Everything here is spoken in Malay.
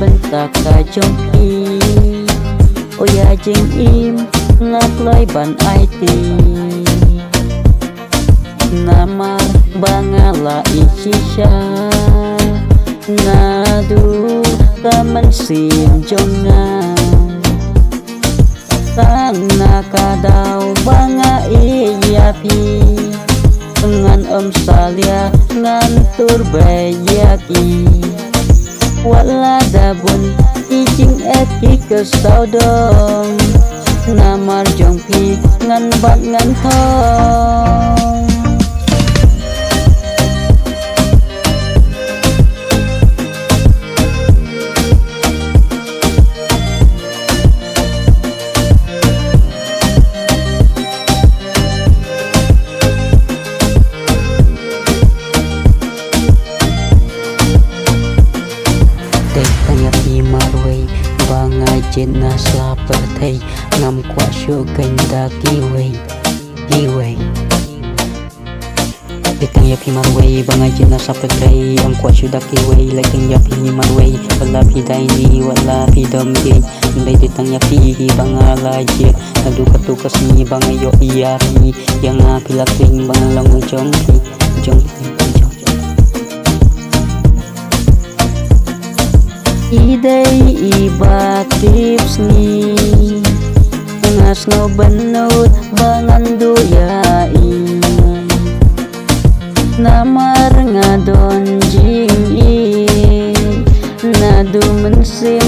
bentak ka jongki oya jing im ngak loy ban IT namar bangala isisya nadu taman sim jongan tang nakadaw banga iyapi ngan salia ngan turbayaki wala dabun ijing eki kesaudong namar jongpi ngan bat ngan thong tanya pi marway banga jena slaper thai ngam kwa shu ganda kiway tanya pi marway banga jena slaper thai ngam kwa shu da kiway tanya pi marway wala pi daini wala pi domge ndai tanya pi banga laje adu katukas ni banga yo iari yang pilaping banga langu jongki idai iba tips ni ngas no benut bangan duyai namar ngadon jing i nadu mensim